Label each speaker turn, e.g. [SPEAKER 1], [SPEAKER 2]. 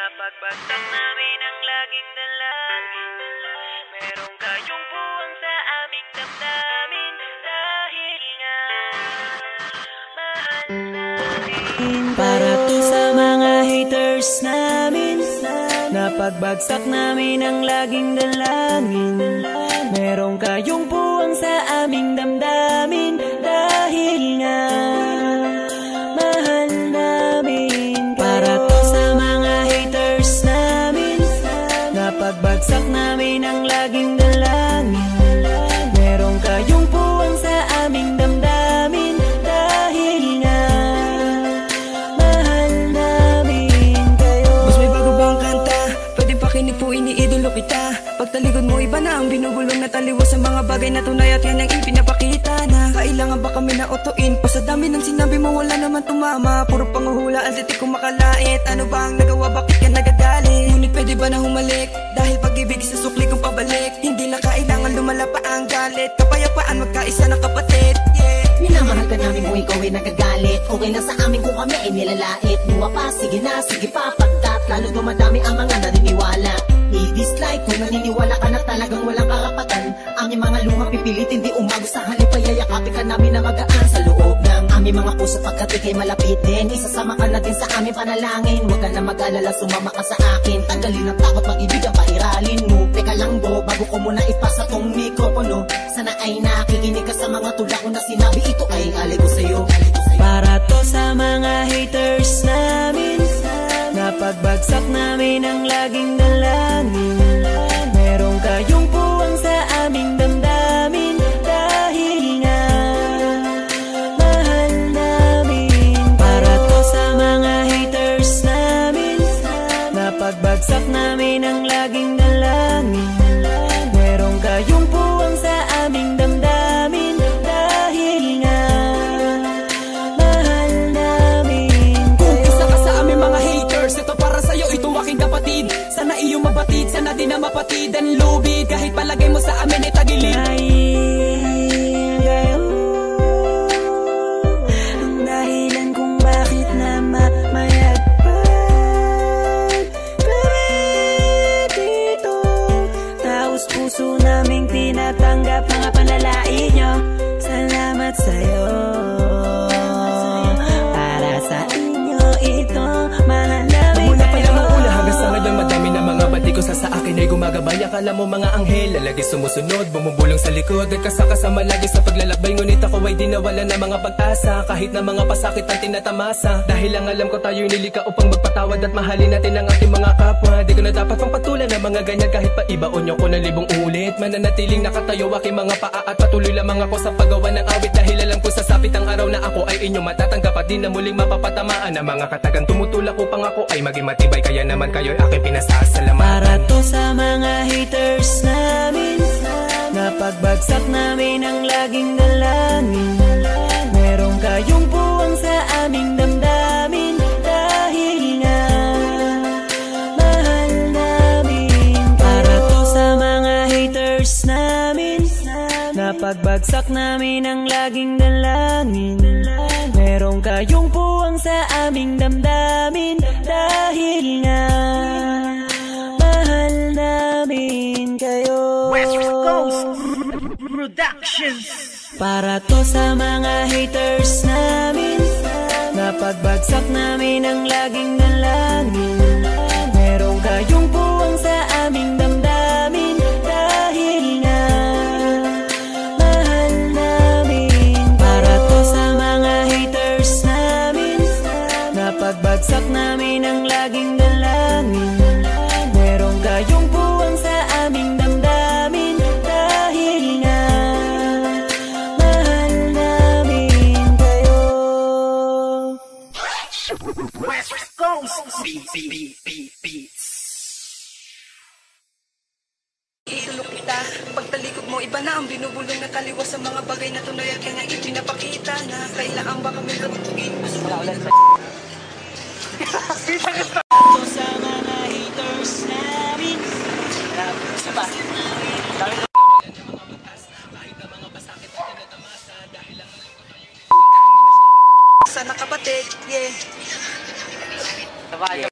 [SPEAKER 1] Napagbagsak namin ang laging dalangin. Merong kayong buwang sa aming damdamin. Dahil nga mahal namin. Para to sa mga haters namin. Napagbagsak namin ang laging dalangin. Merong kayong buwang sa aming damdamin. Dahil nga mahal namin. Para to sa mga haters namin. Napagbagsak namin ang laging dalangin. Merong kayong buwang sa aming damdamin. Dahil nga mahal namin kayo.
[SPEAKER 2] Mas may bago bang kanta? Pwede pakinig po, iniidolo kita. Pagtalikod mo iba na ang binubulong na taliwas sa mga bagay na tunay at yan ang ipinapakita na kailangan ba kami na otuin pa sa dami ng sinabi mo wala naman tumama. Puro panguhula ang titik kong makalait. Ano ba ang nagawa, bakit ka nagagalit? Ngunit pwede ba na humalik? Dahil pag-ibig sa sukli kong pabalik. Hindi na kailangan lumala pa ang galit. Kapayapaan magkaisa na kapatid, yeah.
[SPEAKER 3] Minamahal ka namin kung ikaw ay nagagalit. Okay lang sa amin kung kami ay nilalait. Luwa pa, sige na, sige pa, pagkat lalo dumadami ang mga naniniwala. I-dislike kung naniniwala ka na talagang walang karapatan. Aming mga lumang pipilitin, di umago sa halip ay yayakapin ka namin na magaan sa loob ng aming mga puso pagkat ikay malapit din. Isasama ka na din sa aming panalangin. Huwag ka na mag-alala, sumama ka sa akin. Tanggalin ang takot, mag-ibig ang pairalin mo. Teka lang bro, bago ko muna ipasa tong mikropono. Sana ay nakikinig ka sa mga tula ko na sinabi. Ito ay alay ko sa'yo.
[SPEAKER 1] Para to sa mga haters namin. Napagbagsak namin ang laging dalangin. Merong kayong buwang sa aming damdamin. Dahil nga mahal namin. Para to sa mga haters namin. Napagbagsak namin ang laging dalangin. Merong kayong buwang sa aming damdamin. Dahil nga mahal namin kayo.
[SPEAKER 2] Isa ka sa aming mga haters, ito para sa'yo, ito aking kapatid. Sana iyong mabatid, sana din na mapatid ang lubid. Kahit palagay mo sa amin ay tagilid.
[SPEAKER 1] Dahil kayo ang dahilan kung bakit na mamayagpag kami dito. Taos puso naming tinatanggap mga panlalait nyo. Salamat sa'yo. Para sa inyo ito, mahal namin
[SPEAKER 2] Mula pa
[SPEAKER 1] kayo.
[SPEAKER 2] lang ang una hanggang sa ngayon, madami na mga bati ko sa akin ay gumagabay. Akala mo mga anghel, lalagi sumusunod, bumubulong sa likod at kasakasama lagi sa paglalakbay. Ngunit ako ay di nawala na mga pag-asa, kahit na mga pasakit ang tinatamasa. Dahil ang alam ko tayo'y nilika upang magpatawad at mahalin natin ang ating mga kapwa. Di ko na dapat pang patulan ng mga ganyan kahit pa ibaon nyo ko na libong ulit. Mananatiling nakatayo aking mga paa at patuloy lamang ako sa paggawa ng awit. Dahil alam ko sasapit ang araw na ako ay inyo matatanggap at di na muling mapapatamaan ng mga katagang tumutulak upang ako ay maging matibay. Kaya naman kayo'y aking pinasasalamatan.
[SPEAKER 1] Para to sa mga haters namin. Napagbagsak namin ang laging dalangin. Merong kayong buwang sa aming damdamin. Dahil nga mahal namin. Para to sa mga haters namin. Napagbagsak namin ang laging dalangin. Merong kayong buwang sa aming damdamin. Dahil nga mahal namin kayo.
[SPEAKER 4] West Coast Productions.
[SPEAKER 1] Para to sa mga haters namin. Napagbagsak namin ang laging dalangin. Merong kayong buwang sa aming damdamin. Dahil nga mahal namin. Para to sa mga haters namin. Napagbagsak namin ang laging dalangin. Merong kayong buwang sa aming damdamin. Dahil nga mahal namin kayo.
[SPEAKER 4] West Coast Beats.
[SPEAKER 2] Itulog kita, pagtalikod mo iba na ang binubulong na taliwas sa mga bagay na tunay at yan ang ipinapakita na kailangan ba kami katutugin.
[SPEAKER 1] To sa mga haters namin. Isa pa.
[SPEAKER 2] Sana kapatid, yeah.
[SPEAKER 1] Sabay.